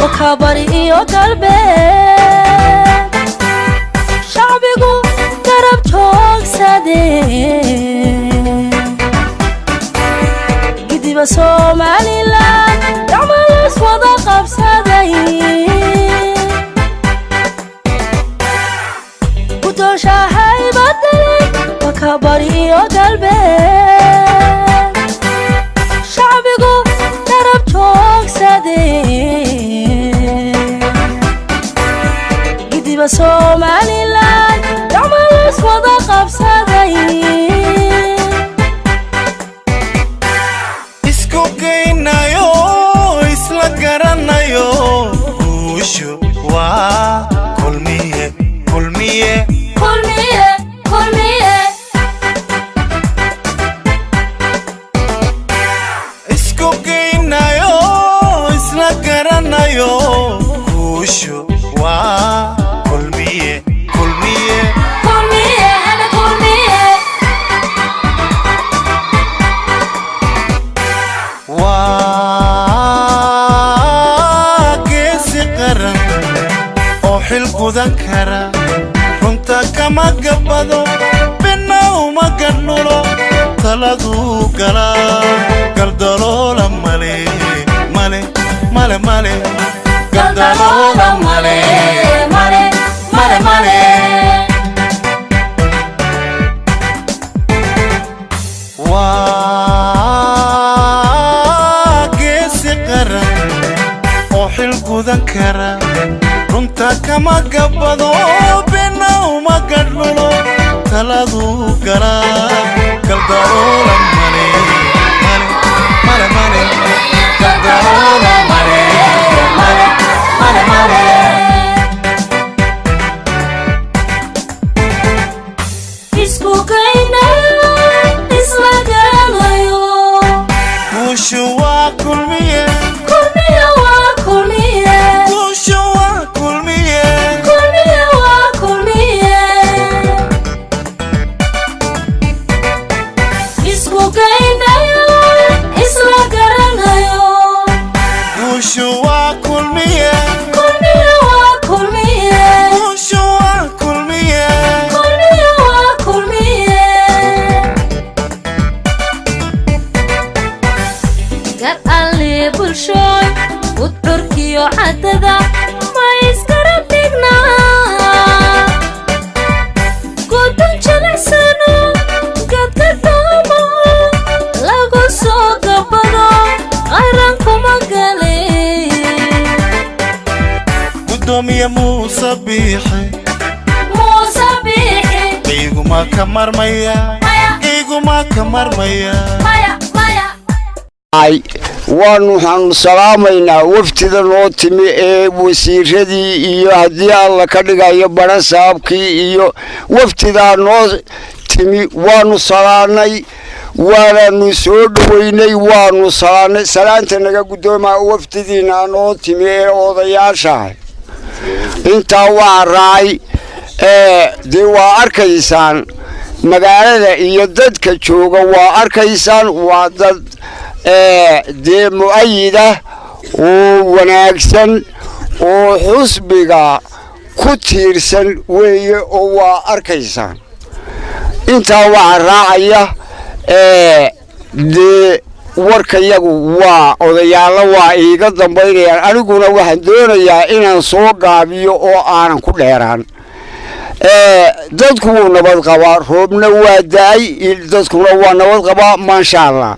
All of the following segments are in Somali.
وكبري وقلبي شعبيقو قرب جوك سادين قدي بسومالي لان دعمل اسوضا قبسادين قدوشا هاي بدلي وكبري وقلبي شعبيقو قرب جوك سادين قدي بسومالي لان دعمل اسوضا قبسادين isku geynayo isla garanayo guushu waa kulmiye kulmiye kulmiye kulmiye isku geynayo isla garanayo guushu waa kulmiye kulmiye kulmiye ana kulmiye waa geesi qaran oo xil gudan kara runta kama gabado bina uma gadlulo taladu gala galdaloola male male male male galdaloola male male male male waa geesi qaran oo xil gudan kara runta kama gabado bina uma gadlulo taladu gala galdaloola male male male male galdaloola male male male male isku kaynayo isla garanayo guushu waa kulmiye kulmiye waa kulmiye guushu waa kulmiye kulmiye waa kulmiye isku kaynayo isla garanayo guushu waa kulmiye kulmiye waa kulmiye guushu waa kulmiye kulmiye waa kulmiye gar alle bulshooy udurkiyo cadada ma iskara dhignaa gudun jilicsano gadka doomo lagu soo gabado qaran kuma gale gudoomiye muuse biixi muuse biixi iguma ka marmaya maya iguma ka marmaya maya maya waxaanu salaamaynaa waftida noo timi ee wasiiradii iyo haddii alla ka dhigayo badha saabkii iyo waftidaa noo timi waanu salaanay waanaanu soo dhoweynay waanu salaanay salaanta naga guddoomaa waftidiina noo timi ee odayaashaah intaa waa raacay dee waa arkaysaan magaalada iyo dadka jooga waa arkaysaan waa dad dee mu'ayida oo wanaagsan oo xusbiga ku tiirsan weeye oo waa arkaysaan intaa waxaa raacaya dee warkayagu waa odayaalla waa iiga dambaynayaan aniguna waxaan doonayaa inaan soo gaabiyo oo aanan ku dheeraan dadku wuu nabad qabaa roobna waa da'ay dadkuna waa nabad qabaa maasha allah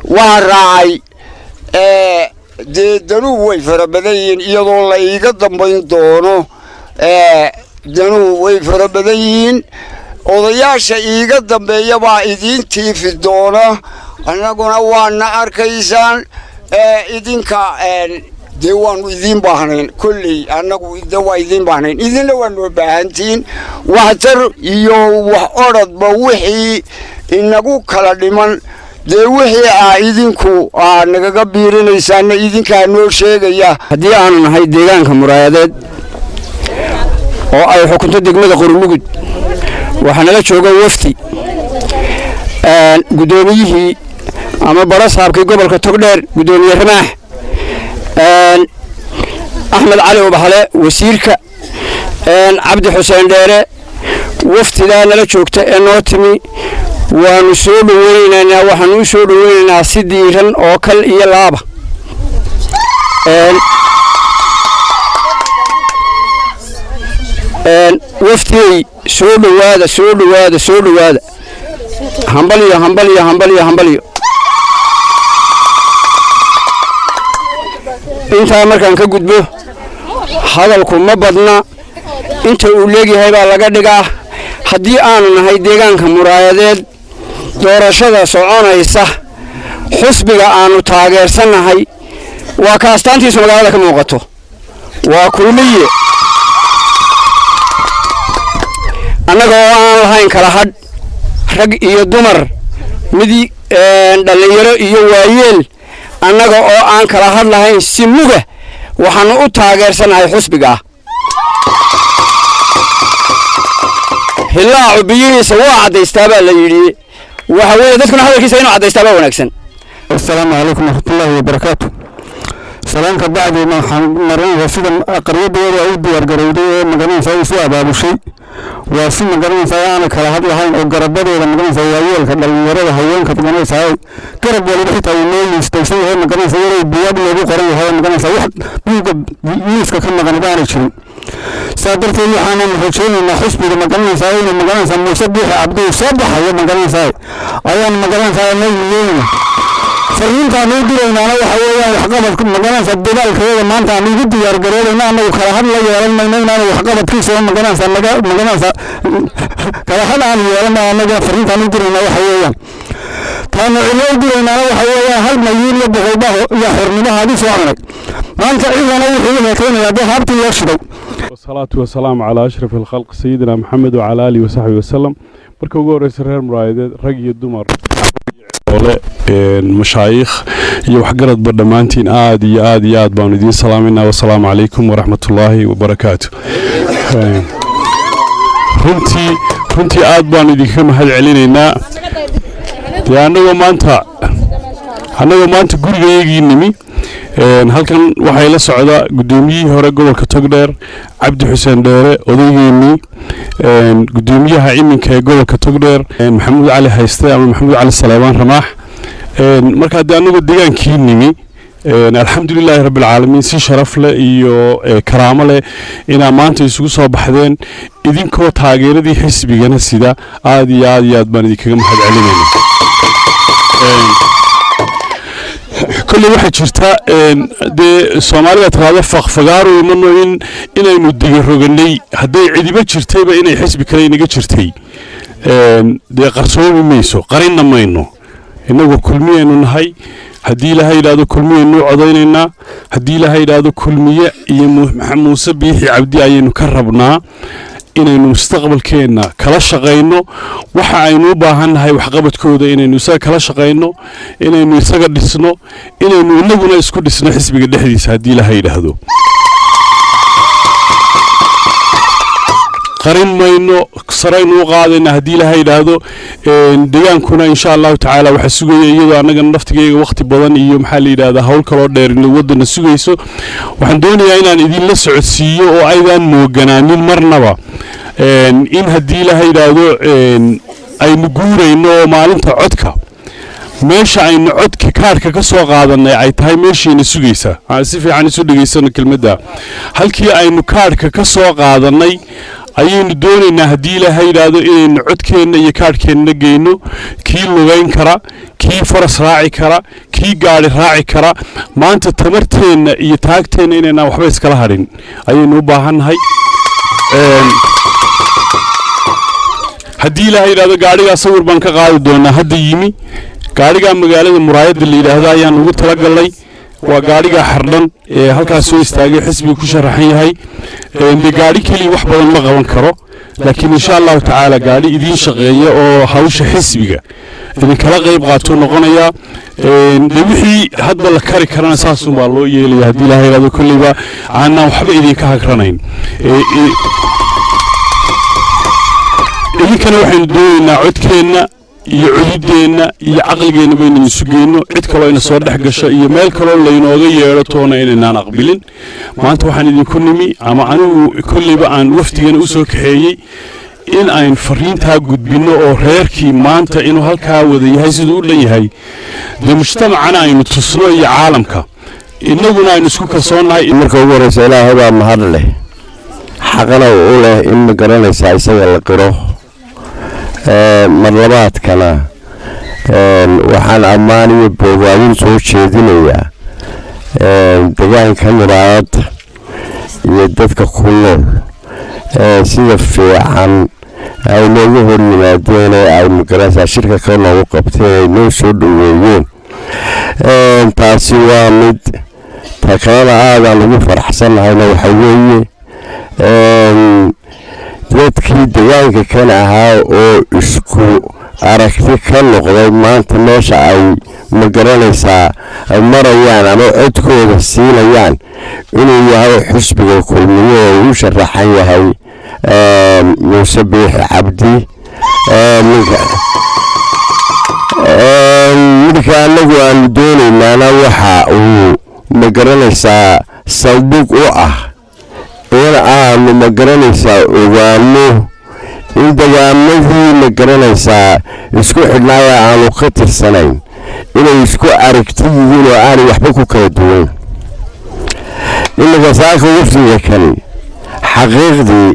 waxaan raacay dee danuhu way fara badan yihiin iyadoo la iiga dambayn doono danuhu way fara badan yihiin odayaasha iiga dambeeya baa idiin tiifi doona annaguna waana arkaysaan idinka dee waanu idiin baahnayn kolley annagu waa idiin baahnayn idinna waa noo baahantihiin waxtar iyo wax odradba wixii inagu kala dhiman dee wixii idinku nagaga biirinaysaana idinkaa noo sheegaya haddii aanu nahay deegaanka muraayadeed oo ay xukunto degmada qorulugud waxaa nala jooga wafti guddoomiyihii ama baro saabkii gobolka togdheer guddoomiye ramaax أحمد علي وبحلة وسيرك عبد حسين ديرة وفد ذا نلشوكت النوتمي ونسول ويننا وحنسول ويننا سديرا أكل يلعب وفتي سولو هذا همبليو انت مركان كغدبو hadalku ma badna inta uu leeyahay baa laga dhigaa hadii aanu nahay deegaanka muraayadeed doorashada soconaysa xusbiga aanu taageersanahay waa ka astaantiisa magaalada ka muuqato waa kulmiye annaga oo aan lahayn kala hadh rag iyo dumar midi dhalinyaro iyo waayeel annaga oo aan kala hadh lahayn si muga waxaanu u taageersanahay xusbiga hilaa biyihiisa waa cadaystaa baa la yiri waxa weeye dadkuna hadalkiisa inuu cadaystaa baa wanaagsan. Assalaamu alaykum warahmatullahi wabarakatuh. salaanka bacdi ma marin sida aqriyadooda ay diyaar garowday magaranaysa ay soo abaabushay waa si magaranaysa aan kala hadlahayn oo garabadooda magaranaysa waayeelka dhalinyarada haweenka magaranaysa garab waliba xitaa uu istaysay oo magaranaysa inay biyad lagu qoran yahay magaranaysa wax buuga miiska ka maqan baan jirin saadartay waxaan rajaynaynaa xusbiga magaranaysa inuu magaranaysa Muuse Biixi Cabdi Sabax iyo magaranaysa ayaan magaranaysa leeyahay فرينتا نودي أنا وحوي وحقبت مجانا سدبال كذا ما أنت عمي جدي يرجعون أنا أنا وخلاص لا يعلم ما أنا وحقبت كيس مجانا سمجا مجانا س كذا أنا يعلم أنا فرينتا نودي أنا وحوي كان نودي أنا وحوي هل مليون يبغى يا حرمنا هذه سؤالك ما أنت أنا وحوي كذا يا ده هبتي يشرب والصلاة والسلام على أشرف الخلق سيدنا محمد وعلى آله وصحبه وسلم بركو جورس الرجال مرايد رجي الدمر مشايخ يوحقرت بردمانتين آد باندين سلامنا والسلام عليكم ورحمة الله وبركاته runtii aad baan idinka mahad celinayna anagoo maanta gurigaygii nimi halkan waxay la socda gudoomiyihii hore gobolka Togdheer Cabdi Xuseen Dheere odaygeennii gudoomiyaha iminka ee gobolka Togdheer Maxamuud Cali Hayste ama Maxamuud Cali Salaamaan Ramaax marka hadda anagu deegaankii nimi alxamdulilaahi rabbil caalamiin si sharaf leh iyo karaamo leh ina maanta isugu soo baxdeen idinkoo taageeradii xisbigana sida aad baan idinkaga mahad celinayna كل واحد شرطة ده سوماليا ترى فقارو منو إنه مدير رجلي هدي عديبة شرطة بقى إنه يحس بكلي نجى شرطة ده قرصون ميسو قرينا ما إنه كل مية إنه هاي هدي لها إلى كل مية إنه عضينا هدي لها إلى كل مية موسى بيحي عبدي أي نكربنا inaynu mustaqbalkeena kala shaqeyno waxa aynu u baahannahay waxqabadkooda inaynu isaga kala shaqeyno inaynu isaga dhisno inaynu inaguna isku dhisno xisbiga dhexdiisa hadii la yiraahdo qarin mayno saraynu qaadayna hadii la yiraahdo deegaankuna insha Allah taala waxa sugaya iyadoo anaga naftigeega waqti badan iyo maxaa la yiraahdaa hawl kale oo dheer in wadana sugayso waxaan doonayaa inaan idin la socodsiiyo oo aydan mooganaanin marnaba in hadii la yiraahdo aynu guurayno maalinta codka meesha aynu codka kaarka ka soo qaadanay ay tahay meeshiina sugaysa si fiican isu dhageysano kelmadda halkii aynu kaarka ka soo qaadanay ayaynu doonaynaa hadii la yiraahdo inaynu codkeena iyo kaarkeena geeyno kii lugayn kara kii faras raaci kara kii gaari raaci kara maanta tamarteena iyo taagteena inayna waxba iskala hadhin ayaynu u baahannahay hadii la yiraahdo gaariga sawir baan ka qaadi doonaa hadda yimi gaariga magaalada muraayada la yiraahdo ayaan ugu talagalay waa gaariga xardhan ee halkaas soo istaagay xisbiga ku sharaxan yahay gaari kali wax badan ma qaban karo laakiin insha Allah taala gaari idin shaqeeyo oo hawsha xisbiga idin kala qayb qaato noqonaya wixii hadda la kari karana saasun baa loo yeelay hadii la yiraahdo kulliba aan waxba idin ka hagranayn idinkana waxaan doonaynaa codkeena iyo cududeenna iyo caqligeenna baynu isu geyno cid kaloo ina soo dhex gasho iyo meel kaloo laynooga yeedho toona inaynaan aqbilin maanta waxaan idinku nimi ama anigu kolleyba aan wafdigana u soo kaxeeyey in aynu fariintaa gudbinno oo reerkii maanta inuu halkaa wada yahay siduu u dhan yahay dee mujtamacana aynu tusno iyo caalamka innaguna aynu isku kalsoonnahay marka ugu horeysa ilaahay baa mahad leh xaqana u leh in ma garanaysaa isaga la qiro mar labaadkana waxaan ammaan iyo boogaamin soo jeedinayaa deegaanka muraayad iyo dadka ku nool sida fiican ay nooga hor yimaadeen ee ay magaranaysaa shirka ka noogu qabteen ay noo soo dhoweeyeen taasi waa mid ta kalena aadaan ugu faraxsannahayna waxa weeye dadkii deegaanka kan ahaa oo isku aragti ka noqday maanta meesha ay magaranaysaa ay marayaan ama codkooda siinayaan inuu yahay xusbiga kulmiye oo uu sharaxan yahay muuse biixi cabdi midka anagu aanu doonaynaana waxa uu magaranaysaa saldhig u ah in aanu magaranaysaa ogaano in dagaamadii magaranaysaa isku xidhnaaya aanu ka tirsanayn inay isku aragti yihiin oo aanay waxba ku kala duwan iminka saaka wafdiga kani xaqiiqdii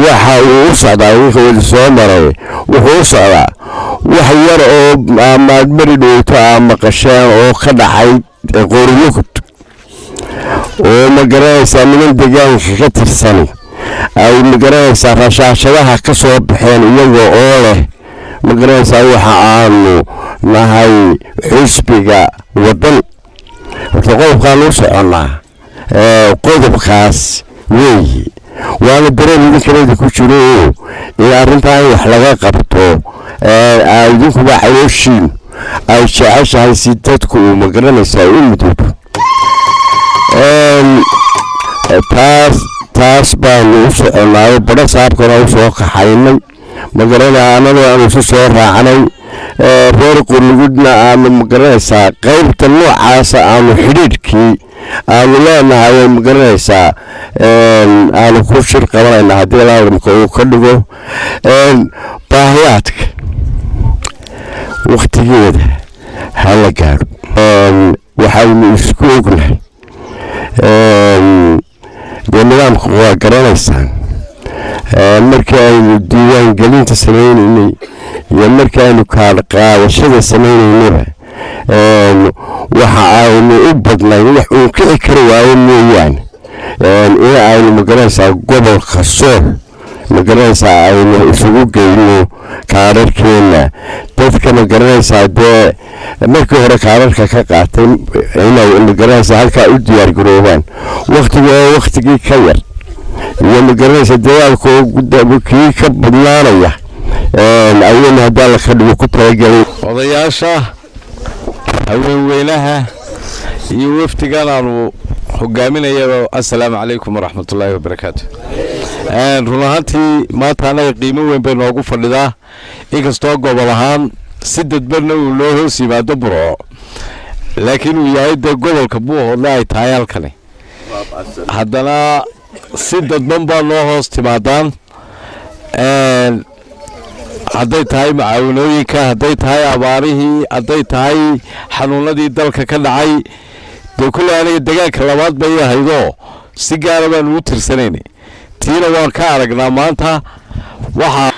waxa uu u socdaa ninka weli soo maray wuxuu u socdaa wax yar oo maadmari dhowto aa maqasheen oo ka dhacay qooriyogud oo magaranaysaa niman deegaanka ka tirsani ay magaranaysaa rashaashadaha ka soo baxeen iyagoo oo leh magaranaysaa waxa aanu nahay xusbiga waddan horta qodobkaan u soconnaa qodobkaas weeyi waana dareen idinkanayda ku jiro oo in arrintaa in wax laga qabto idinkuba calooshiin ay jeceshahay si dadku uu magaranaysaa u midoobo taas baanu u soconaayo badho saabkana u soo kaxaynay magaranaa anadoo aanu isu soo raacnay reer qurlugudna aanu magaranaysaa qaybta noocaasa aanu xidhiidhkii aanu leenahay oo magaranaysaa aanu ku shir qabanayna haddii ilaalimka uu ka dhigo baahiyaadka waktigeeda hala gaadho waxaynu isku ognahay dee nidaamka waa garanaysaan markii aynu diiwaangelinta samaynaynay iyo markii aynu qaadashada samaynaynaba waxa aynu u badnayn wax uun kici kari waayo mooyaane in aynu magaranaysaa gobolka sool magaranaysaa aynu isugu geyno kaadharkeenna dadka magaranaysaa dee markii hore kaadharka ka qaatay inay magaranaysaa halkaa u diyaargaroobaan waktigu oo waktigii ka yar iyo magaranaysaa dagaalka oo kii ka badnaanaya ayaynu haddii alla ka dhigo ku talagelay odayaasha haweenweynaha iyo wafdigan aanu hogaaminayaba assalaamu calaykum waraxmatullaahi wabarakaatu run ahaantii maanta annaga qiimo weyn bay noogu fadhidaa inkastoo gobol ahaan si dadbarna uu loo hoos yimaado burco laakiin uu yahay dee gobolka buuhoodle ay tahay halkani haddana si dadban baa noo hoos timaadaan hadday tahay macaawanooyinka hadday tahay abaarihii hadday tahay xanuunadii dalka ka dhacay dee kulley aniga degaanka labaad bay ahaydoo si gaara baan ugu tirsanaynay tiina waan ka aragnaa maanta waxaa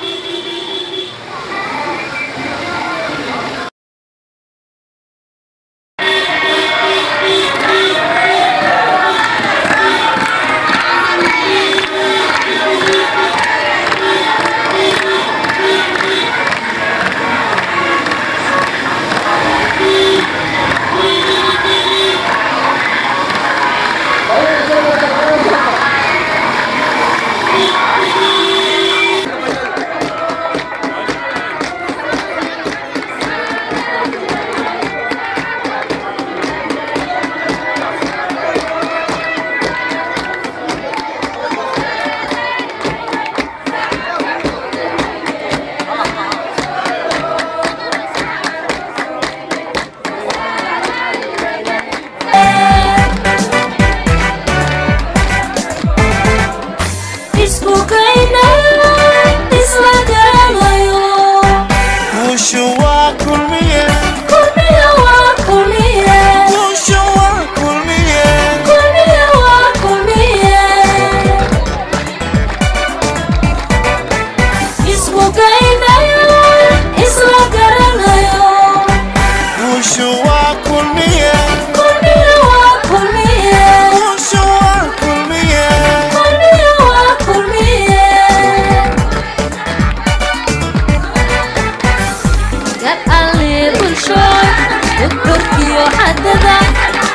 وحددا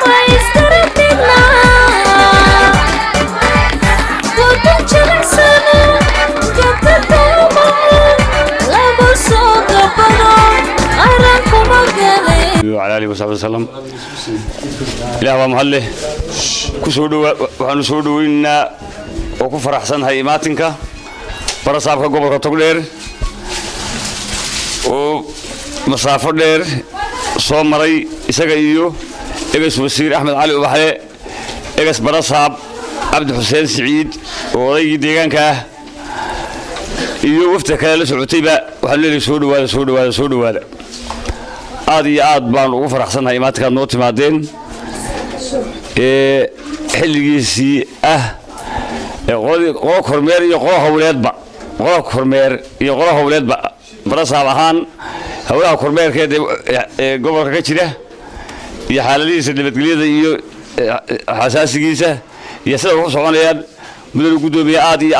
ما يستردنا وكل جلسنا قد الدوما لابو سوق بنا أراكم أقلي وعلى آله وصحبه وسلم إله ومهله كسودو وحنسودو إنا وكفر أحسن هاي ماتنكا برصابك قبل تقدر ومسافر دير صومري إسقايو إجس وزير أحمد علي وبحلي إجس برصاب عبد الحسين سعيد وضي ديجان كه يو وفتك لسعوتيبة وحلل سود وهذا هذه عاد بان وفر أحسن هاي ماتنكا نوت مادين حلقيسي قو كرمير يقوه ولاد بق قو كرمير يقوه ولاد بق برصاب هان هؤلاء كرمير كده قبل كذا يحلليس اللي بتقليده يو حساس جيسه يسأله صعنيان من الجدوبي عادي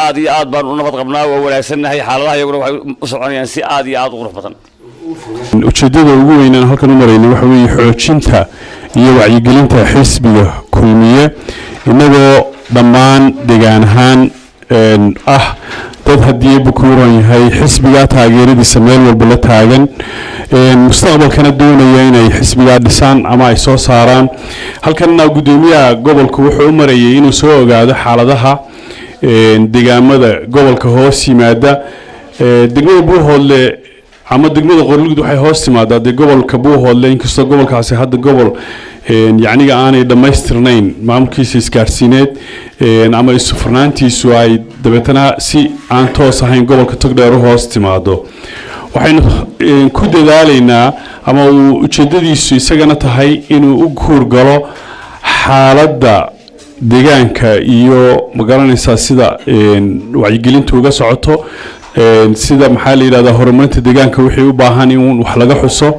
بان ونفط قبنا ولا سنة هي حالها يقولوا صعنيان سي عادي غرف بطن ujeedada ugu weyn aan halkan u maraynay waxa weeye xoojinta iyo wacyigelinta xisbiga kulmiye inagoo dhammaan deegaan ahaan ah dad haddii bukuuran yahay xisbiga taageeradiisa meel walba la taagan mustaqbalkana doonaya inay xisbiga dhisaan ama ay soo saaraan halkanna gudoomiyaha gobolka wuxuu u marayay inuu soo ogaado xaaladaha deegaamada gobolka hoos yimaada degmada Buuhoodle ama degmada Qorlugud waxay hoos timaadaa gobolka Buuhoodle inkastoo gobolkaasi hadda gobol yacniga aanay dhamaystirnayn maamulkiisa isgaarsiineed ama isu furnaantiisu ay dabeetana si aan toos ahayn gobolka Togdheer hoos timaado waxaynu ku dadaalaynaa ama ujeedadiisu isagana tahay inuu u guurgalo xaaladda deegaanka iyo magaranaysa sida wacyigelintu uga socoto sida maxaa la yiraahdaa horumarinta deegaanka wixii u baahan in wax laga xuso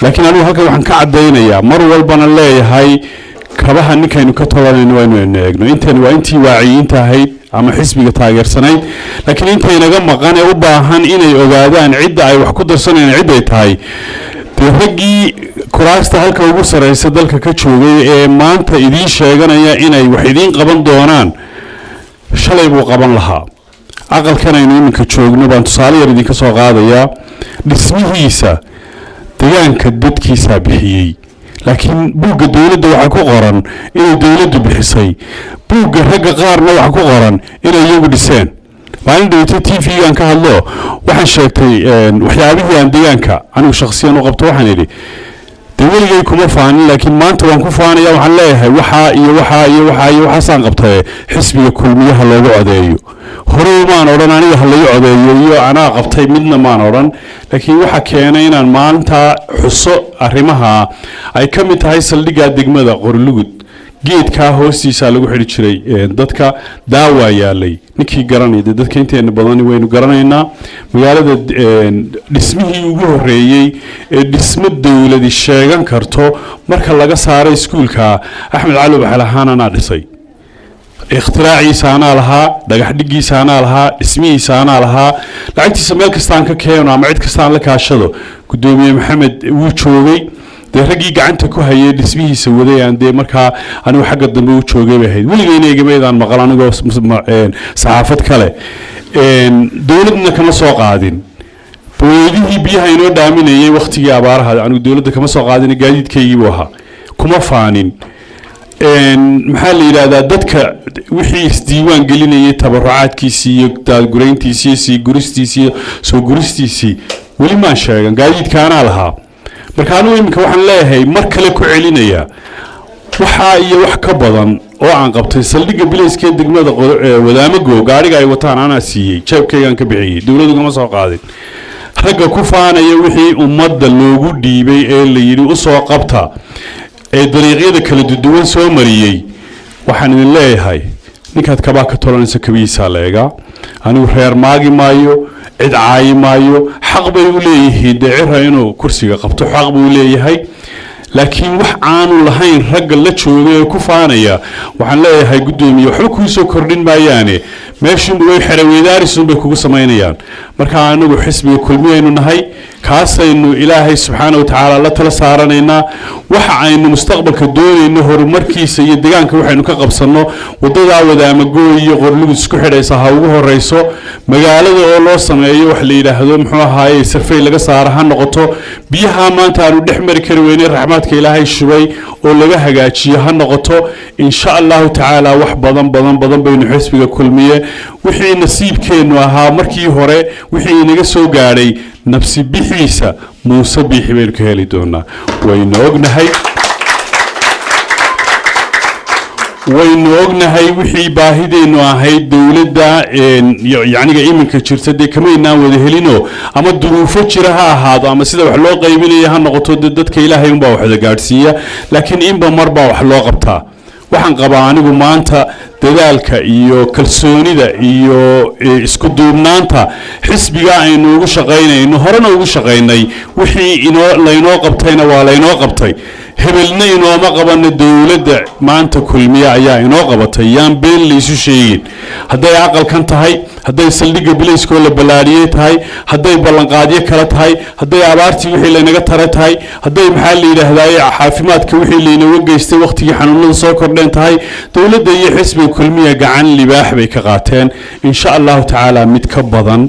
laakiin anigu halkan waxaan ka cadeynayaa mar walbana leeyahay kabaha ninkaynu ka tobanayno waa inuu eegno intani waa intii waaciyiinta ahayd ama xisbiga taageersanayd laakiin intay naga maqan ee u baahan inay ogaadaan cidda ay wax ku darsanayaan cid ay tahay raggii kuraasta halka ugu sareysa dalka ka joogay ee maanta idiin sheeganaya inay wax idiin qaban doonaan shalay buu qaban lahaa aqalkan aynu iminka joogno baan tusaale yar idinka soo qaadayaa dhismihiisa deegaanka dadkiisa bixiyey laakiin buugga dawladda waxa ku qoran inay dawladdu bixisay buugga ragga qaarna waxa ku qoran inay iyagu dhiseen maalin dhaweyta TV-gaan ka hadlo waxaan sheegtay waxyaabihii aan deegaanka anigu shakhsiyan u qabto waxaan idhi weligay kuma faanin laakiin maanta waan ku faanaya waxaan leeyahay waxaasaan qabtay xisbiga kulmiyaha loogu codeeyo hore maan odhan aniga ha lagu codeeyo iyo anaa qabtay midna maan odhan laakiin waxa keenay inaan maanta xuso arrimaha ay ka mid tahay saldhigga degmada Qorlugud geedka hoostiisa lagu xidhi jiray dadka daawa yaalay ninkii garanay dadka inteena badan waynu garanaynaa magaalada dhismihii ugu horeeyay ee dhismo dawladii sheegan karto marka laga saaray iskuulka Axmed Cali Baxlahaana dhisay ikhtiraacii saana lahaa dhagax dhigii saana lahaa dhismihii saana lahaa lacagtiisa meel kasta aan ka keeno ama cid kasta aan la kaashado gudoomiye Maxamed wuu joogay raggii gacanta ku hayay dhismihiisa waday aan markaa anigu xagga dambe u joogay bahayd weligayna eegamaydaan maqal anigoo saxaafad kale dawladna kama soo qaadin boodihii biyaha inoo dhaaminayay waqtigii abaaraha anigu dawladda kama soo qaadin gaadiidkaygii buu ahaa kuma faanin maxaa la yiraahdaa dadka wixii isdiiwaan gelinayay tabarucaadkiisii iyo daadgurayntiisii sii guristiisii soo guristiisii weli maan sheegan gaadiidkaanaa lahaa marka anigu iminka waxaan leeyahay mar kale ku celinaya waxa iyo wax ka badan oo aan qabtay saldhigga bilayska degmada Wadaamago gaariga ay wataan ana siiyay jeebkaygan ka bixiyay dawladdu kama soo qaadin ragga ku faanaya wixii ummadda loogu dhiibay ee la yiri u soo qabta ee dariiqyada kala duwan soo mariyay waxaan idin leeyahay ninkaad kabaa ka tolanaysa kabiisa leega anigu reer maagi maayo cid caayi maayo xaq bay u leeyihiin deecira inuu kursiga qabto xaq buu leeyahay laakiin wax aanu lahayn ragga la joogay ee ku faanaya waxaan leeyahay gudoomiye waxba ku soo kordhin maayaane meeshu way xiraweydaarisun bay kugu sameynayaan marka anagu xisbiga kulmiyaynu nahay kaasaynu ilaahay subxaana wa tacaala la tala saaranaynaa waxa aynu mustaqbalka doonayno horumarkiisa iyo deegaanka waxaynu ka qabsanno waddadaa wadaamagooy iyo qorligu isku xidhaysa ha ugu horeyso magaalada oo loo sameeyo wax la yidhaahdo muxuu ahaaye sarfey laga saara ha noqoto biyaha maanta aanu dhex mari kari weynay raxmaadka ilaahay shubay oo laga hagaajiyo ha noqoto insha allahu tacaala wax badan baynu xisbiga kulmiye wixii nasiibkeennu ahaa markii hore wixii inaga soo gaadhay nafsi bixiisa muuse biixi baynu ka heli doonaa waynu ognahay wixii baahideennu ahayd dowladda yacniga iminka jirta dee kama inaan wada helino ama duruufo jira ha ahaado ama sida wax loo qaybinaya ha noqoto dee dadka ilaahay unbaa waxda gaadhsiiya laakiin inba mar baa wax loo qabtaa waxaan qabaa anigu maanta dadaalka iyo kalsoonida iyo isku duubnaanta xisbiga aynu ugu shaqaynayno horena ugu shaqaynay wixii laynoo qabtayna waa laynoo qabtay hebelna inooma qabana dowladda maanta kulmiye ayaa inoo qabatay yaan been laysu sheegin hadday aqalkan tahay hadday saldhigga bilayskoo la ballaadhiyey tahay hadday ballanqaadyo kale tahay hadday abaartii wixii laynaga tara tahay hadday maxaa la yidhaahdaye caafimaadka wixii laynaga geystay wakhtigii xanuunada soo kordheen tahay dowladda iyo xisbiga kulmiya gacan libaax bay ka qaateen insha allahu tacaala mid ka badan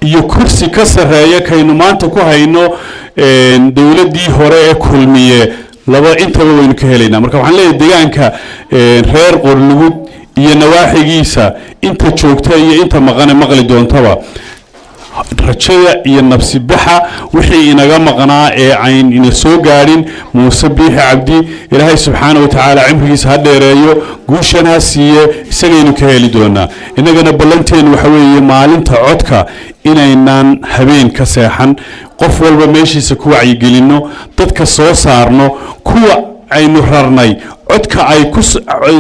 iyo kursi ka sarreeya kaynu maanta ku hayno dowladdii hore ee kulmiye laba intaba waynu ka helaynaa marka waxaan leeyahay deegaanka reer qorlugud iyo nawaaxigiisa inta joogta iyo inta maqane maqli doontaba rajada iyo nafsi baxa wixii inaga maqnaa ee ayn ina soo gaadhin muuse biixi cabdi ilaahay subxaana wa tacaala cimrigiisa ha dheereeyo guushan ha siiye isagaynu ka heli doonaa innagana ballanteenu waxa weeye maalinta codka inaynaan habeen ka seexan qof walba meeshiisa ku wacyigelinno dadka soo saarno kuwa aynu rarnay codka ay ku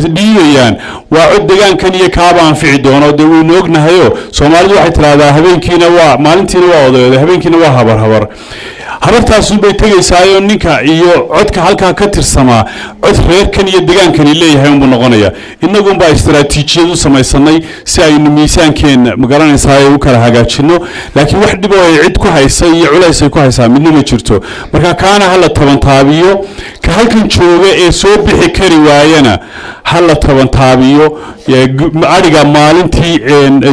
dhiibayaan waa cod deegaankan iyo kaaba anfici doono dee waynu ognahayo soomaalidu waxay tidhaahdaa habeenkiina waa maalintiina waa odayooda habeenkiina waa habar habartaasunbay tegaysaayo ninka iyo codka halkaa ka tirsamaa cod reerkan iyo deegaankani leeyahay unbuu noqonaya innagunbaa istaraatiijiyad u samaysanay si aynu miisaankeenna magaranaysaa u kala hagaajinno laakiin wax dhib oo ay cid ku haysa iyo culays ay ku haysaa midna ma jirto marka kaana hala tabantaabiyo ka halkan jooga ee soo bixi kari waayana hala tabantaabiyo ariga maalintii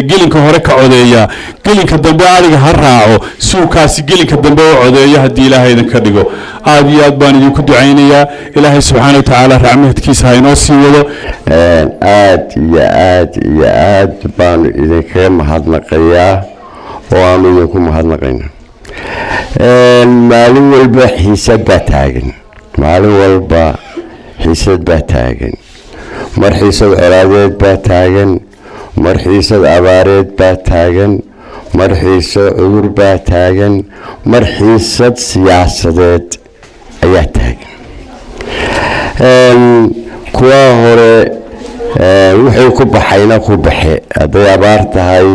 gelinka hore ka codeeya gelinka dambe ariga ha raaco si uu kaasi gelinka dambe u codeeyo haddii ilaahay idinka dhigo aad iyo aad baan idinku ducaynayaa ilaahay subxaana wa tacaala raxmadkiisa ha inoo sii wado aad iyo aad baanu idinkaga mahadnaqayaa oo aanu idinku mahadnaqayna maalin walba xiisad baa taagan mar xiisad colaadeed baa taagan mar xiisad abaareed baa taagan mar xiisad cudur baa taagan mar xiisad siyaasadeed ayaa taagan kuwa hore wixii ku baxayna ku baxe hadday abaar tahay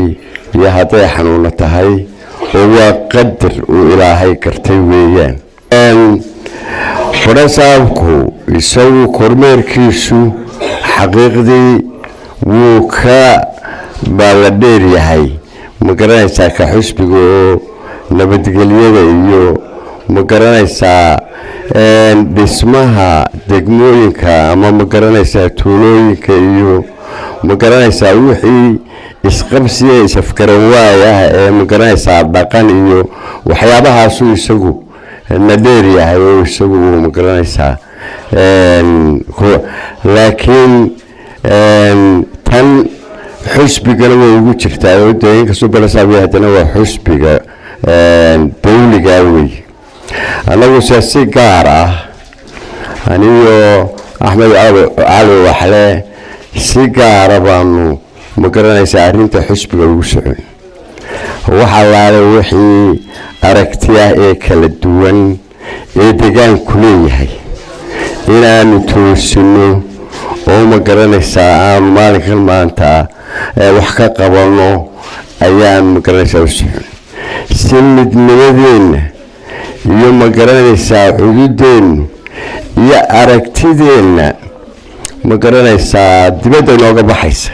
iyo hadday xanuuno tahay oo waa qadar uu ilaahay gartay weeyaan farasaabku isagu kormeerkiisu xaqiiqdii wuu ka baaladheer yahay ma garanaysaa ka xusbiga oo nabadgelyada iyo ma garanaysaa dhismaha degmooyinka ama ma garanaysaa tuulooyinka iyo ma garanaysaa wixii isqabsiya isafgaran waaya ee ma garanaysaa dhaqan iyo waxyaabahaasuu isagu na dheer yahay oo isagu uu ma garanaysaa laakiin tan xusbigana way ugu jirtaa oo dee inkastoo balasaab haddana waa xusbiga dawligaa wey annaguse si gaar ah aniyo axmed cali waxle si gaara baanu ma garanaysaa arrinta xusbiga ugu socon waxa laale wixii aragti ah ee kala duwan ee deegaanku leeyahay inaanu toosino oo ma garanaysaa aanu maalinkan maanta wax ka qabanno ayaan ma garanaysaa u socon si midnimadeenna iyo ma garanaysaa cududeennu iyo aragtideenna ma garanaysaa dibadda inooga baxaysa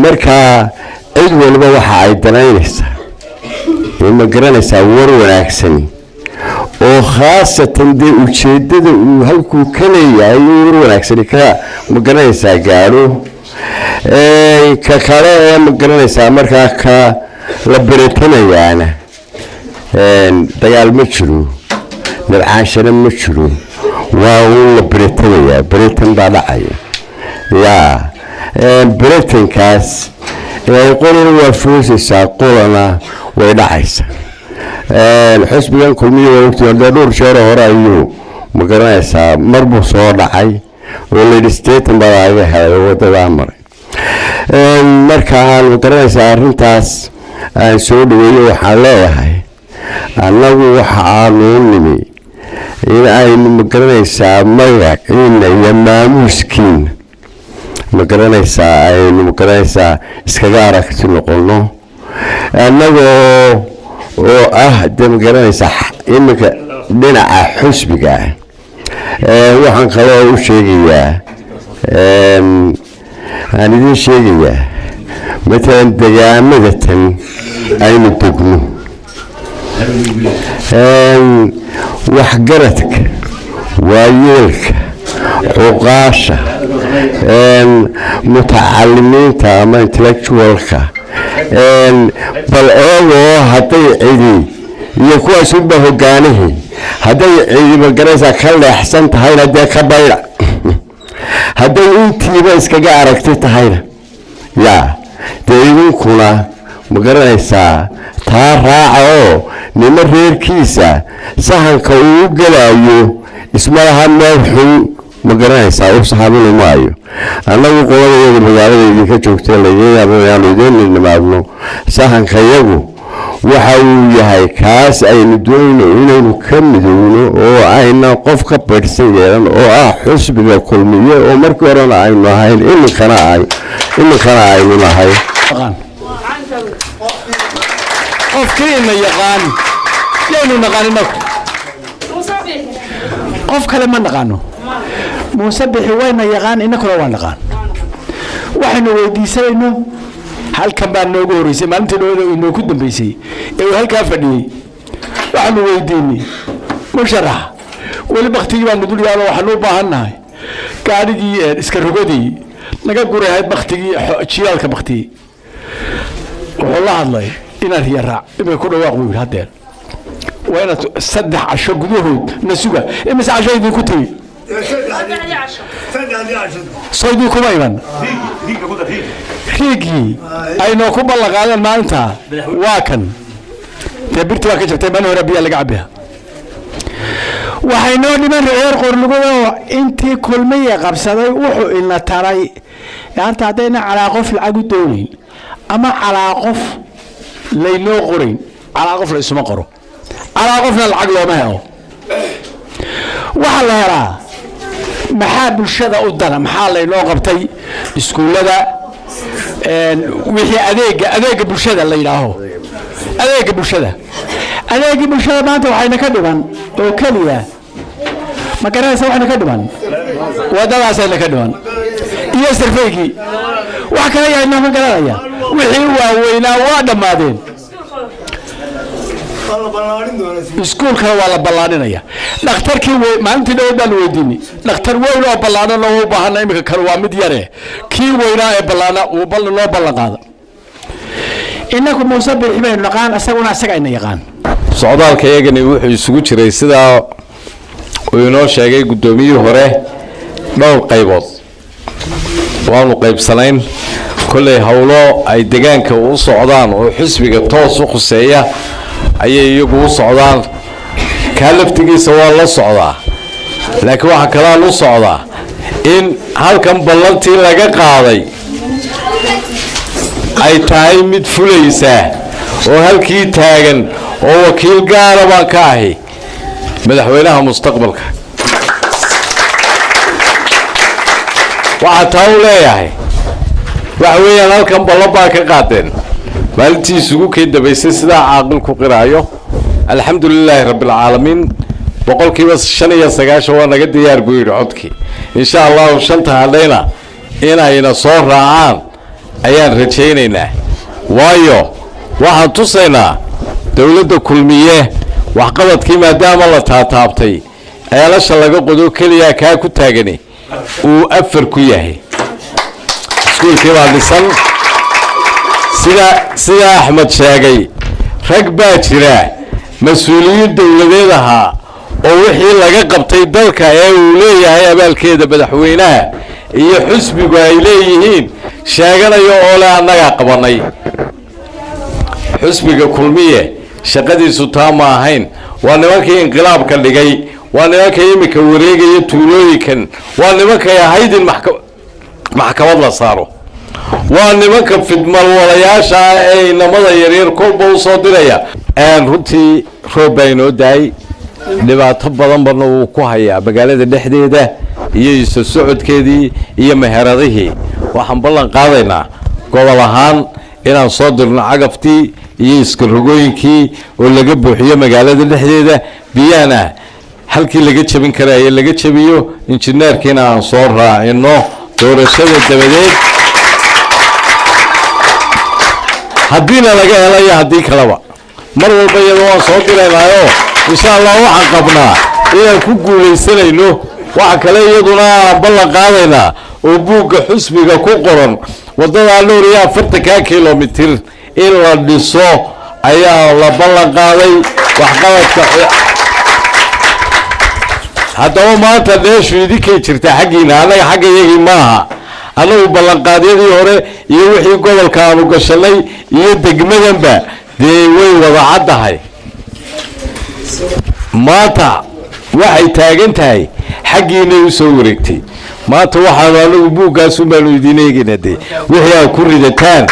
markaa cid waliba waxa ay danaynaysaa ma garanaysaa war wanaagsan oo khaasatan dee ujeeddada uu halkuu ka leeyahay in war wanaagsani ka ma garanaysaa gaadho ka kale ee ma garanaysaa markaa ka la beretanayaana dagaal ma jiro nabcaashana ma jiro waa uun la beretanayaa beretan baa dhacaya yaa beretankaas qolana waa foosaysaa qolana way dhacaysa xisbigan kulmiye waa ogtii hadee dhowr jeero hore ayuu ma garanaysaa marbuu soo dhacay oo layidhi 80 baa laga helay oo waddadaa maray markaan ma garanaysaa arrintaas aan soo dhaweeyo waxaan leeyahay annagu waxa aanu nimi in aynu ma garanaysaa magaciina iyo maamuuskiina ma garanaysaa aynu ma garanaysaa iskaga aragti noqono annagoo oo dee ma garanaysaa iminka dhinaca xusbiga waxaan kaloo u sheegayaa aan idiin sheegayaa matalan degaamada tan aynu degno waxgaradka waayeelka cuqaasha mutacalimiinta ama intellectualka bal eegoo hadday cidi iyo kuwaas unba hogaanihii hadday cidi ma garanaysaa ka leexsan tahayna dee ka bayda hadday intiiba iskaga aragti tahayna yaa dee idinkuna ma garanaysaa taa raaca oo nimo reerkiisa sahanka uu gelaayo ismalaha meel xun ma garanaysaa u saxaabini maayo annagu qoladayada magaalada idinka joogta laga yaabo inaanu idiin nimaadno sahanka yagu waxa uu yahay kaas aynu doonayno inaynu ka midowno oo ayna qof ka badhsan yeelan oo xusbiga kulmiye oo markii horena aynu ahayn iminkana aynu nahay qofkiina yaqaan yaynu naqaanino qof kale ma naqaano muuse bixi wayna yaqaan inakuna waa naqaan waxaynu weydiisanayno halkan baa noogu horeysay maalintii dhawada inoo ku dambeysay ee uu halkaa fadhiyey waxaanu weydiinay musharax weli baktigii baanu dul yaalo waxaanu u baahannahay gaadhigii iska rogadii naga gurahayd baktigii jiyaalka baktigii wuxuu la hadlay inaad hiya raac imay ku dhawaaq buu yidhi haddeer waa inaad 3 casho gudahood na suga imise casho idinku timi صيدي كمايمن ريجي أي نوكو بالله قال ما أنت واكن تبرت واكن جبت من هو ربي اللي قعبها وحينون من غير قرنقو أنت كل مية قبصة وحو إلنا تراي يعني تعطينا على قف العقد دولين أما على قف لينو قرين على قف الاسم قرو على قفنا العقل وما هو وحلا يرى محاب الشذا قدنا محل لو قبتي اسكولدا وحي أذيك بالشذا اللي يراهو أذيك بالشذا ما أنت وحينا كدبان وكليا ما كان يسوي حنا كدبان ودوا سينا كدبان يسر فيكي وحكى يا إنه ما كان يا وحي وينا وادم مادين اسكول كان ولا بلانينيا دكتوركي مانتي دو دال ويديني دكتور وين لو بلانا لو باهنا imika kan waa mid yare kii weynaa ee balaana uu bal loo balaqaado inaku muusabir ibn laqaan asaguna asaga in yaqaan socdaalka iyagana wuxuu isugu jiray sida uu inoo sheegay gudoomiyihii hore dhowr qaybood waanu qaybsanayn kulay hawlo ay deegaanka u socdaan oo xisbiga toos u khuseeya ayay iyagu u socdaan ka laftigiisa waa la socdaa laakiin waxa kale oo socdaa in halkan ballantii laga qaaday ay tahay mid fulaysa oo halkii taagan oo wakiil gaar ah ka ahi madaxweynaha mustaqbalka waxa taa u leeyahay waxa weeyaan halkan ballan baa ka qaadeen maalintii isugu keendabaysay sida caaqil ku qiraayo alxamdulilaahi rabbil caalamiin boqolkiiba 95 waa naga diyaar buu yiri codkii insha Allah shanta hadayna inayna soo raacaan ayaan rajaynaynaa waayo waxaan tusaynaa dowladda kulmiye waxqabadkii maadaama la taataabtay ceelasha laga qodo keliya kaa ku taagani uu 4 ku yahay iskuulkii baa dhisan sida Axmed sheegay rag baa jira mas'uuliyiin dowladeed ahaa oo wixii laga qabtay dalka ee uu leeyahay abaalkeeda madaxweynaha iyo xisbigu ay leeyihiin sheeganayo oo la anaga qabanay xisbiga kulmiye shaqadiisu taa ma ahayn waa nimankii inqilaabka dhigay waa nimankii imika wareegaya tuulooyinkan waa nimankii ahayd in maxkamad la saaro waa nimanka fidmal walayaasha ee inamada yaryar kolba u soo diraya runtii roob baa inoo daay dhibaato badan badna wuu ku hayaa magaalada dhexdeeda iyo isu socodkeedii iyo meheradihii waxaan ballan qaadaynaa gobol ahaan inaan soo dirno cagaftii iyo iska rogooyinkii oo laga buuxiyo magaalada dhexdeeda biyana halkii laga jabin karayo laga jabiyo injineerkiina aan soo raacino doorashada dabadeed haddiina laga helayo haddii kaleba mar walba iyadoo waan soo diraynaayo insha allah waxaan qabnaa inaan ku guulaysanayno waxa kale iyaduna aan ballan qaadaynaa oo buugga xusbiga ku qoran wadada 140 kilomitir in la dhiso ayaa la ballan qaaday waxqabadka haddaba maanta meeshu idinkay jirta xaggiina annaga xaggayagii maaha annagu ballanqaadyadii hore iyo wixii gobolka aanu gashanay iyo degmadanba dee way wada caddahay maanta waxay taagan tahay xaggiinay u soo wareegtay maanta waxaanu anagu buuggaas ubaanu idiin eegayna dee wixii aad ku ridataan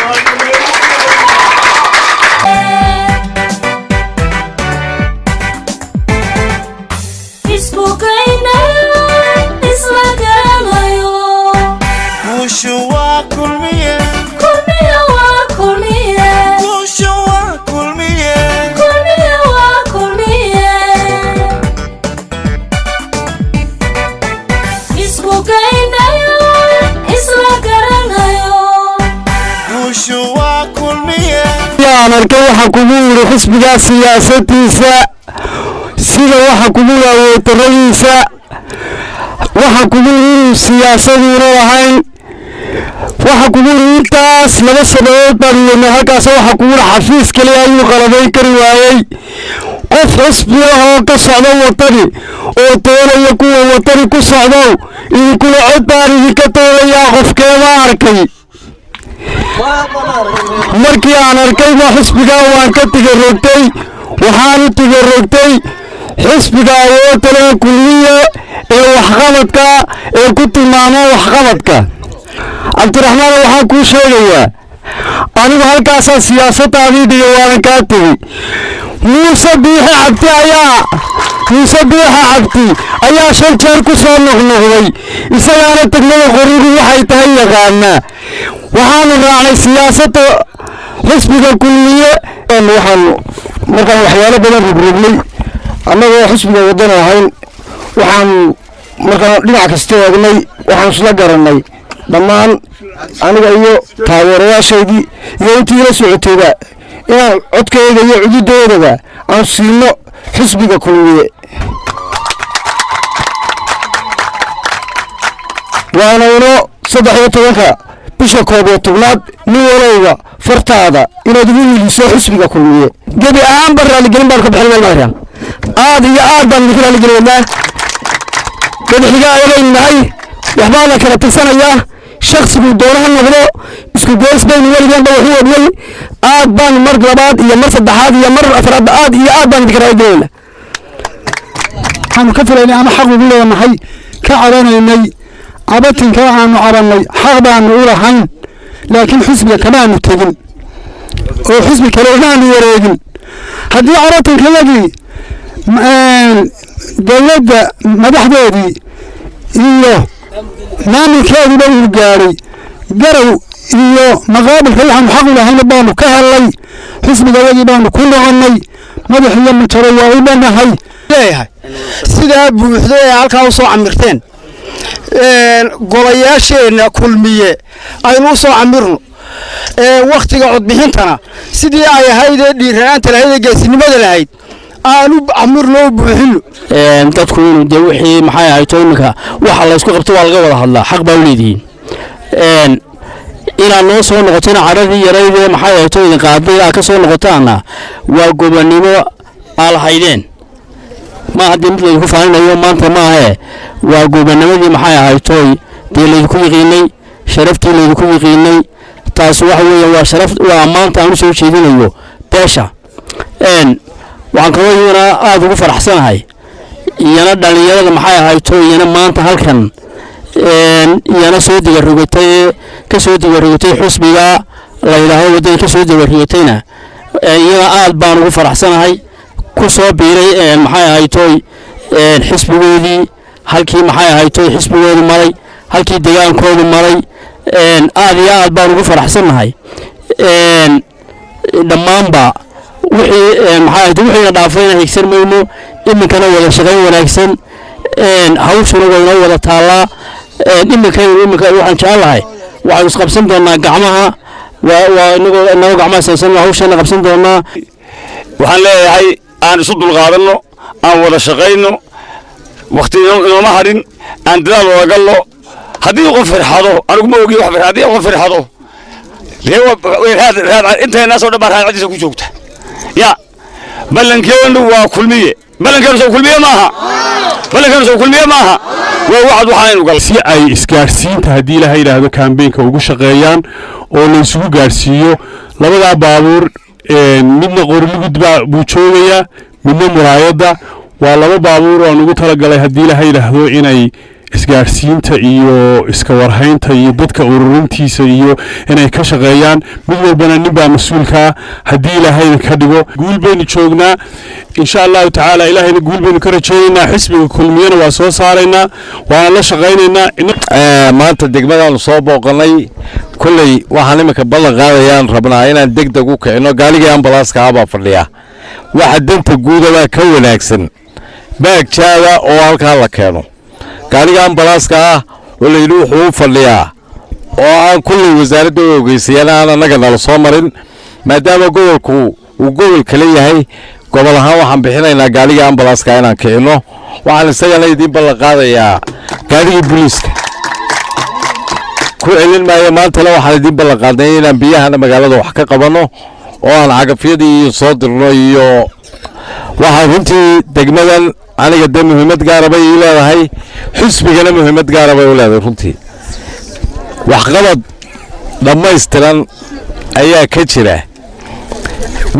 waxa kugu yiri xisbiga siyaasaddiisa sida waxa kugu awoodaysa waxa kugu yiri siyaasaduna lahayn waxa kugu yiri taas laba sababood baa halkaas waxa kugu yiri xafiis kaliya ayuu qaladay kari waayay qof xisbiga oo ka socda wadani oo doonaya kuwa wadani ku socdo in kula codbaan ka toolaya qofkeeda arkay markii aan arkay xisbiga waan ka tigarogtay waxaan u tigarogtay xisbiga awoodda kulmiye ee waxqabadka ee ku tilmaamo waxqabadka Cabdiraxmaan waxaan ku sheegayaa anigu halkaas siyaasaddaadii dhiga waan ka tagay Muuse Biixi Cabdi ayaa shan jeer ku soo noqnoqday isagaana degmada Qorigu waxay tahay yaqaana waxaan raacnay siyaasadda xisbiga kulmiye waxaan markaan waxyaalo badan rugnay annagoo xisbiga wadana ahayn waxaan markaan dhinac kasta eegnay waxaan isla garanay dhammaan aniga iyo taageerayaashaydii iyo intii la socotayba inaan codkayga iyo cududoodaba aan siino xisbiga kulmiye waana ino 13 bisha 11 nin walowga fartaada inaad ugu wiliso xisbiga kulmiye gabi aan barraali gelin baan ka bixin walaahiran aad iyo aad baan ugu raali gelinaynaa gabadhiga ayay nahay waxbaa la kala tirsanaya shakhsigu doonaha noqdo isku goos baynu waligaan wuxuu wadnay aad baan mar labaad iyo mar saddexaad iyo mar afraad aad iyo aad baan ka raadinayna aan ka filaynay ama xaq ugu leeyahay ka caranaynay abatinka aanu caranay xaq baan u lahayn laakiin xisbiga kama aanu tagin oo xisbi kale aanu wareegin haddii caratankaladii dowladda madaxdoodii iyo maamulkeedu uu gaaray garow iyo maqaabilka waxaan xaq u lahayn baanu ka helay xisbiga wadii baanu ku noqonay madax iyo mutaro waa u dhanahay leeyahay sida buuxdo ee halka u soo camirteen golayaasheena kulmiye aynu soo camirno wakhtiga codbixintana sidii ay ahayd ee dhiiranaanta lahayd ee geesinimada lahayd aanu amur loo buuxino dadku inuu dee wixii maxay ahayd iminka waxa la isku qabto waa laga wada hadlaa xaq baa u leedihiin inaad noo soo noqotona caradii yaraydee maxay ahayd idin qaaday aad ka soo noqotaana waa gobonnimo aa lahaydeen ma haddii mid laydinku faaninayo maanta maahe waa gobonnimadii maxay ahayd dee laydinku yiqiinay sharaftii laydinku yiqiinay taas waxa weeye waa sharaf waa ammaanta aan u soo jeedinayo beesha waxaan kaloo iyana aada ugu faraxsanahay iyana dhallinyarada maxay ahayd iyana maanta halkan iyana soo digarogatay ka soo digarogatay xusbiga la yidhaahdo waddada ka soo digarogatayna iyana aad baan ugu faraxsanahay ku soo biiray maxay ahayd xisbigoodii halkii maxay ahayd xisbigoodu maray halkii degaankoodu maray aad iyo aad baan ugu faraxsanahay dhammaanba wixii maxay ahayd wixiina dhaafayna higsan mayno iminkana wada shaqayn wanaagsan hawshuna waynoo wada taallaa iminka waxaan jecelahay waxaan isqabsan doonaa gacmaha waa inagoo gacmaha saysan hawshana qabsan doonaa waxaan leeyahay aan isu dulqaadanno aan wada shaqayno waqti inooma hadhin aan dadaal wada galno haddii qof firxado anigu ma ogi wax haddii qof firxado intaynaasoo dhan baa raacadiisa ku joogta ya ballankeenu waa kulmiye ballankeenu soo kulmiye maaha ballankeenu soo kulmiye maaha waa wacd waxaanu gal si ay isgaarsiinta haddii ilaahay yidhaahdo kaambeenka ugu shaqeeyaan oo la isugu gaarsiiyo labadaa baabuur midna qorilugud buu joogayaa midna muraayadda waa laba baabuur oo aan ugu talagalay haddii ilaahay yidhaahdo inay isgaarsiinta iyo iska warhaynta iyo dadka ururintiisa iyo inay ka shaqeeyaan mid walbana nin baa mas-uulkaa haddii ilaahayna ka dhigo guul baynu joognaa insha allahu tacaala ilaahayna guul baynu ka rajaynaynaa xisbiga kulmiyana waa soo saaraynaa waana la shaqaynaynaa maanta degmadaanu soo booqanay kolley waxaan iminka ballan qaadayaan rabnaa inaan degdeg u kicino gaaligii ambalaaska abaa fadhiya waxa danta guudabaa ka wanaagsan baagjaada oo halkaa la keeno gaariga ambalaaska ah oo layidhi wuxuu u fadhiyaa oo aan kulley wasaaradda u ogeysayeen aan annaga nala soo marin maadaama gobolku uu gobol kale yahay gobol ahaan waxaan bixinaynaa gaariga ambalaaska inaan kicino waxaan isagana idiin ballan qaadayaa gaarigii booliiska ku celin maayo maantana waxaan idiin ballan qaadnay inaan biyahana magaalada wax ka qabanno oo aan cagafyadii iyo soo dirno iyo waxaan runtii degmadan aniga dee muhiimad gaara bay ii leedahay xusbigana muhiimad gaara bay u leedahay runtii waxqabad dhammaystiran ayaa ka jira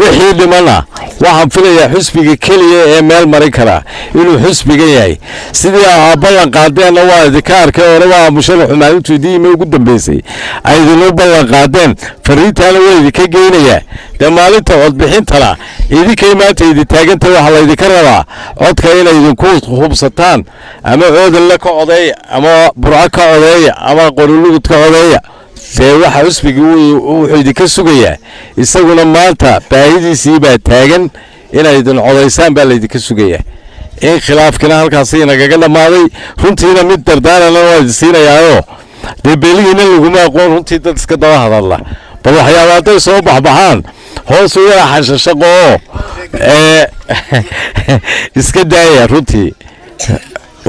wixii dhimana waxaan filayaa xusbiga keliya ee meel marin karaa inuu xusbigan yahay sidii aa ballan qaadeenna waa idinka arkay orabaa musharaxu maalintu idiima ugu dambaysay ay idinu ballan qaadeen fariintaana waa idinka geynayaa dee maalinta codbixintana idinkay maanta idin taagantay waxaa laydinka rabaa codka inay idinku hubsataan ama coodanle ka codeeya ama burco ka codeeya ama qorilugud ka codeeya dee waxa xusbigii wuxuu idinka sugayaa isaguna maanta baahidiisii baa taagan inay idin codaysaan baa laydinka sugayaa in khilaafkina halkaasi inagaga dhammaaday runtiina mid dardaarana waa idin siinayaayoo dee beelihiina laguma aqoon runtii dad iska daba hadalla bal waxyaaba hadday soo baxbaxaan hoos u yara xanshashaqo oo iska daaya runtii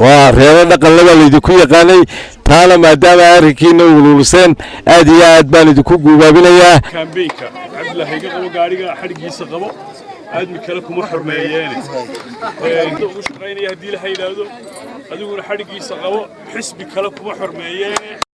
waa reero dhaqanlabaa laydinku yaqaanay taana maadaama arrinkiina ululiseen aad iyo aad baan idinku guubaabinayaa kaambeenka cabdilaahi iga qabo gaariga xadhigiisa qabo aadmi kale kuma xurmeeyeene ugu shaqaynaya haddii la yidhaahdo adiguna xadhigiisa qabo xisbi kale kuma xurmeeyeene